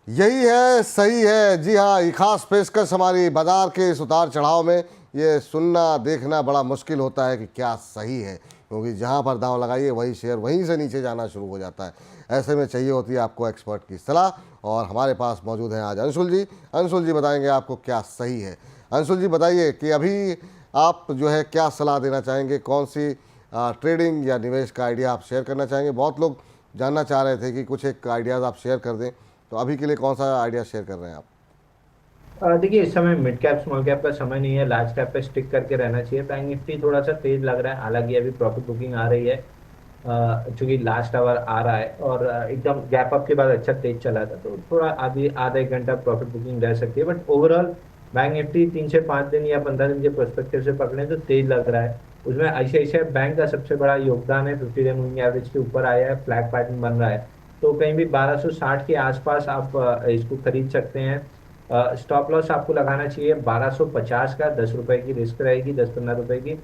यही है, सही है। जी हाँ, ये खास पेशकश हमारी बाजार के इस उतार चढ़ाव में ये सुनना देखना बड़ा मुश्किल होता है कि क्या सही है, क्योंकि जहाँ पर दांव लगाइए वही शेयर वहीं से नीचे जाना शुरू हो जाता है। ऐसे में चाहिए होती है आपको एक्सपर्ट की सलाह, और हमारे पास मौजूद हैं आज अंशुल जी। अंशुल जी बताएंगे आपको क्या सही है। अंशुल जी बताइए कि अभी आप जो है क्या सलाह देना चाहेंगे, कौन सी ट्रेडिंग या निवेश का आइडिया आप शेयर करना चाहेंगे। बहुत लोग जानना चाह रहे थे कि कुछ एक आइडियाज़ आप शेयर कर दें, तो अभी के लिए कौन सा आइडिया शेयर कर रहे हैं आप। देखिए, इस समय मिड कैप स्मॉल कैप का समय नहीं है, लार्ज कैप पे स्टिक करके रहना चाहिए। बैंक निफ्टी थोड़ा सा तेज लग रहा है, हालांकि अभी प्रॉफिट बुकिंग आ रही है। चूंकि लास्ट आवर आ रहा है और एकदम गैप अप के बाद अच्छा तेज चला था, तो थोड़ा आधी आधा एक घंटा प्रॉफिट बुकिंग रह सकती है। बट ओवरऑल बैंक निफ्टी 3 से 5 दिन या 15 दिन के पर्सपेक्टिव से पकड़े तो तेज लग रहा है। उसमें आईसीआईसीआई बैंक का सबसे बड़ा योगदान है, 50 डे मूविंग एवरेज के ऊपर आया है, फ्लैग पैटर्न बन रहा है। तो कहीं भी 1260 के आसपास आप इसको खरीद सकते हैं। स्टॉप लॉस आपको लगाना चाहिए 1250 का, 10 रुपए की रिस्क रहेगी, 10-15 रुपए की।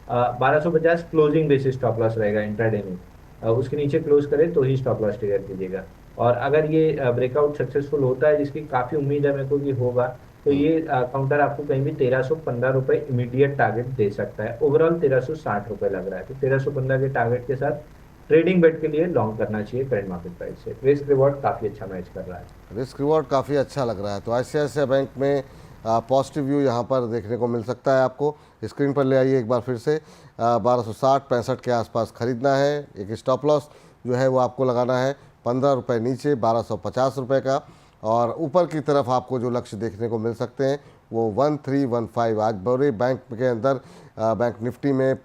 1250 क्लोजिंग बेसिस स्टॉप लॉस रहेगा इंट्राडे में। उसके नीचे क्लोज करे तो ही स्टॉप लॉस ट्रिगर कीजिएगा। और अगर ये ब्रेकआउट सक्सेसफुल होता है, जिसकी काफी उम्मीद है मेरे को कि होगा, तो ये काउंटर आपको कहीं भी 1315 रुपए इमीडिएट टारगेट दे सकता है। ओवरऑल 1360 रुपए लग रहा है, तो 1315 के टारगेट के साथ ट्रेडिंग बेट के लिए लॉन्ग करना चाहिए। करंट मार्केट प्राइस से रिस्क रिवॉर्ड काफी अच्छा मैच कर रहा है। रिस्क रिवॉर्ड काफ़ी अच्छा लग रहा है, तो आईसीआईसीआई बैंक में पॉजिटिव व्यू यहाँ पर देखने को मिल सकता है। आपको स्क्रीन पर ले आइए एक बार फिर से। 1260-65 के आसपास खरीदना है। एक स्टॉप लॉस जो है वो आपको लगाना है 15 रुपये नीचे, 1250 रुपये का। और ऊपर की तरफ आपको जो लक्ष्य देखने को मिल सकते हैं वो 1315। आज बड़े बैंक के अंदर बैंक निफ्टी में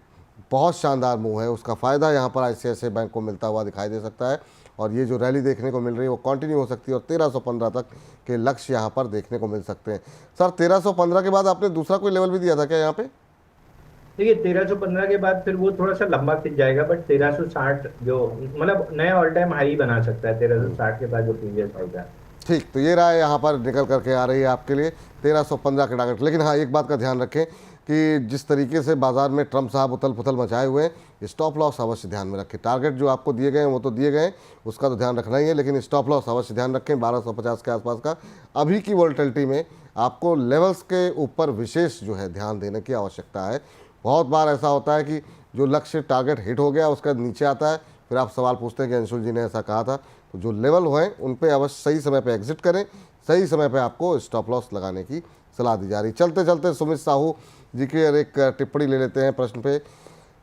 बहुत शानदार मूव है, उसका फ़ायदा यहाँ पर आईसीआईसीआई बैंक को मिलता हुआ दिखाई दे सकता है। और ये जो रैली देखने को मिल रही है वो कंटिन्यू हो सकती है, और 1315 तक के लक्ष्य यहाँ पर देखने को मिल सकते हैं। सर 1315 के बाद आपने दूसरा कोई लेवल भी दिया था क्या यहाँ पे। देखिए, 1315 के बाद फिर वो थोड़ा सा लंबा खिंच जाएगा, बट 1360 जो मतलब नया ऑल टाइम हाई बना सकता है, 1360 के बाद जो प्रीवियस हाई था। ठीक, तो ये रहा है यहाँ पर निकल करके आ रही है आपके लिए 1315 के टारगेट। लेकिन हाँ, एक बात का ध्यान रखें कि जिस तरीके से बाजार में ट्रम्प साहब उथल पुथल मचाए हुए हैं, स्टॉप लॉस अवश्य ध्यान में रखें। टारगेट जो आपको दिए गए हैं वो तो दिए गए हैं, उसका तो ध्यान रखना ही है, लेकिन स्टॉप लॉस अवश्य ध्यान रखें 1250 के आसपास का। अभी की वोलेटिलिटी में आपको लेवल्स के ऊपर विशेष जो है ध्यान देने की आवश्यकता है। बहुत बार ऐसा होता है कि जो लक्ष्य टारगेट हिट हो गया उसका नीचे आता है, फिर आप सवाल पूछते हैं कि अंशुल जी ने ऐसा कहा था। तो जो लेवल हुए उन पे अवश्य सही समय पे एग्जिट करें, सही समय पे आपको स्टॉप लॉस लगाने की सलाह दी जा रही। चलते चलते सुमित साहू जी की एक टिप्पणी ले लेते हैं प्रश्न पे।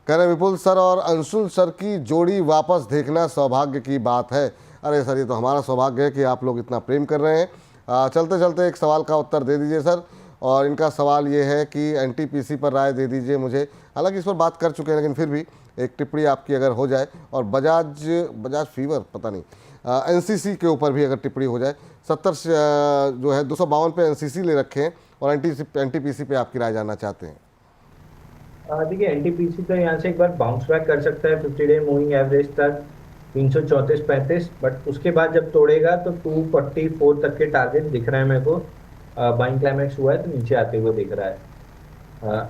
कह रहे विपुल सर और अंशुल सर की जोड़ी वापस देखना सौभाग्य की बात है। अरे सर, ये तो हमारा सौभाग्य है कि आप लोग इतना प्रेम कर रहे हैं। चलते चलते एक सवाल का उत्तर दे दीजिए सर। और इनका सवाल ये है कि एनटीपीसी पर राय दे दीजिए मुझे। हालांकि इस पर बात कर चुके हैं, लेकिन फिर भी एक टिप्पणी आपकी अगर हो जाए। और बजाज फीवर पता नहीं, एनसीसी के ऊपर भी अगर टिप्पणी हो जाए। 70 जो है 252 पे एनसीसी ले रखे हैं, और एनटीपीसी पे आपकी राय जानना चाहते हैं। देखिए, एनटीपीसी तो यहाँ से एक बार बाउंस बैक कर सकता है 50 डे मूविंग एवरेज तक 334-35, बट उसके बाद जब तोड़ेगा तो 244 तक के टारगेट दिख रहे हैं मेरे को। बाइंग क्लाइमेक्स हुआ है तो नीचे आते हुए दिख रहा है।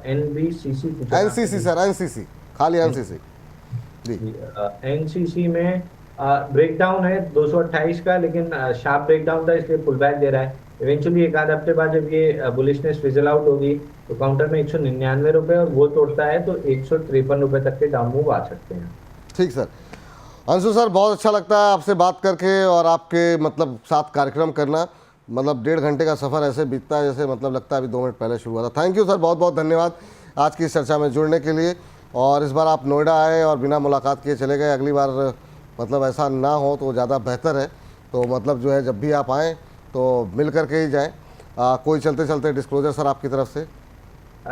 एनबीसीसी पूछा था एनसीसी आपने। सर, एनसीसी, खाली एनसीसी। जी। एनसीसी में ब्रेकडाउन है 228 का, लेकिन शार्प ब्रेकडाउन था इसलिए पुल बैक दे रहा है। इवेंचुअली एक आध हफ्ते बाद जब ये बुलिशनेस फिजल आउट होगी तो काउंटर में 199 रुपए, और वो तोड़ता है तो 153 रुपए तक के डाउन मूव आ सकते हैं। ठीक सर। अंशु सर, बहुत अच्छा लगता है आपसे बात करके, और आपके मतलब साथ कार्यक्रम करना। मतलब 1.5 घंटे का सफ़र ऐसे बीतता है जैसे मतलब लगता है अभी 2 मिनट पहले शुरू हुआ था। थैंक यू सर, बहुत बहुत धन्यवाद आज की इस चर्चा में जुड़ने के लिए। और इस बार आप नोएडा आए और बिना मुलाकात किए चले गए। अगली बार मतलब ऐसा ना हो तो ज़्यादा बेहतर है। तो मतलब जो है जब भी आप आएँ तो मिल करके ही जाएँ। कोई चलते चलते डिस्क्लोजर सर आपकी तरफ से।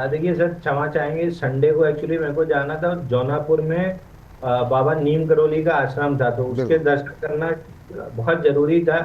देखिए सर, क्षमा चाहेंगे, संडे को एक्चुअली मेरे को जाना था जौनापुर में। बाबा नीम करोली का आश्रम था, तो उसके बिल्कुल। दर्शन करना बहुत जरूरी था,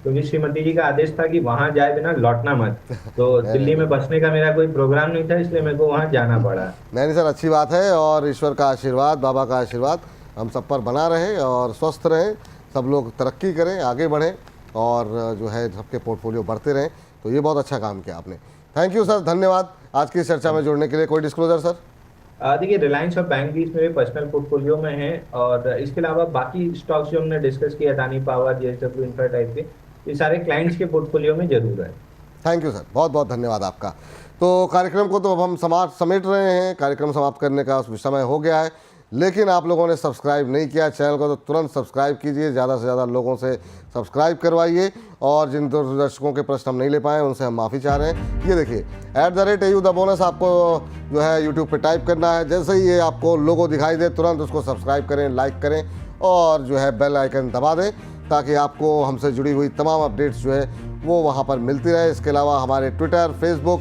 क्योंकि श्रीमती जी का आदेश था कि वहां जाए बिना लौटना मत। तो नहीं नहीं दिल्ली नहीं में बसने का मेरा कोई प्रोग्राम नहीं था, इसलिए मेरे को वहां जाना पड़ा। नहीं नहीं सर, अच्छी बात है। और ईश्वर का आशीर्वाद, बाबा का आशीर्वाद हम सब पर बना रहे, और स्वस्थ रहें, सब लोग तरक्की करें, आगे बढ़ें, और जो है सबके पोर्टफोलियो बढ़ते रहें। तो ये बहुत अच्छा काम किया आपने। थैंक यू सर, धन्यवाद आज की इस चर्चा में जुड़ने के लिए। कोई डिस्क्लोजर सर। देखिए, रिलायंस और बैंक भी इसमें पर्सनल पोर्टफोलियो में है, और इसके अलावा बाकी स्टॉक्स जो हमने डिस्कस किया, Adani power, JSW infra type के, ये सारे क्लाइंट्स के पोर्टफोलियो में जरूर है। थैंक यू सर, बहुत बहुत धन्यवाद आपका। तो कार्यक्रम को तो अब हम समेट रहे हैं, कार्यक्रम समाप्त करने का समय हो गया है, लेकिन आप लोगों ने सब्सक्राइब नहीं किया चैनल को तो तुरंत सब्सक्राइब कीजिए, ज़्यादा से ज़्यादा लोगों से सब्सक्राइब करवाइए। और जिन दर्शकों के प्रश्न हम नहीं ले पाए उनसे हम माफ़ी चाह रहे हैं। ये देखिए @AU द बोनस आपको जो है यूट्यूब पे टाइप करना है, जैसे ही ये आपको लोगो दिखाई दे तुरंत उसको सब्सक्राइब करें, लाइक करें और जो है बेल आइकन दबा दें, ताकि आपको हमसे जुड़ी हुई तमाम अपडेट्स जो है वो वहाँ पर मिलती रहे। इसके अलावा हमारे ट्विटर, फेसबुक,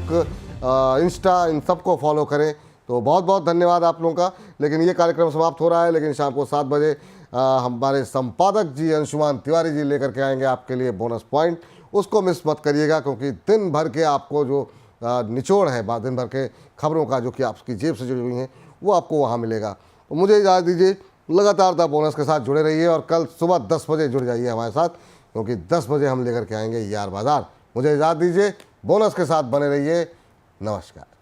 इंस्टा, इन सबको फॉलो करें। तो बहुत बहुत धन्यवाद आप लोगों का। लेकिन ये कार्यक्रम समाप्त हो रहा है, लेकिन शाम को 7 बजे हमारे संपादक जी अंशुमान तिवारी जी लेकर के आएंगे आपके लिए बोनस पॉइंट। उसको मिस मत करिएगा, क्योंकि दिन भर के आपको जो निचोड़ है दिन भर के खबरों का जो कि आपकी जेब से जुड़ी हुई हैं वो आपको वहाँ मिलेगा। तो मुझे इजाज़त दीजिए, लगातार द बोनस के साथ जुड़े रहिए और कल सुबह 10 बजे जुड़ जाइए हमारे साथ, क्योंकि 10 बजे हम लेकर के आएंगे यार बाजार। मुझे इजाज़त दीजिए, बोनस के साथ बने रहिए। नमस्कार।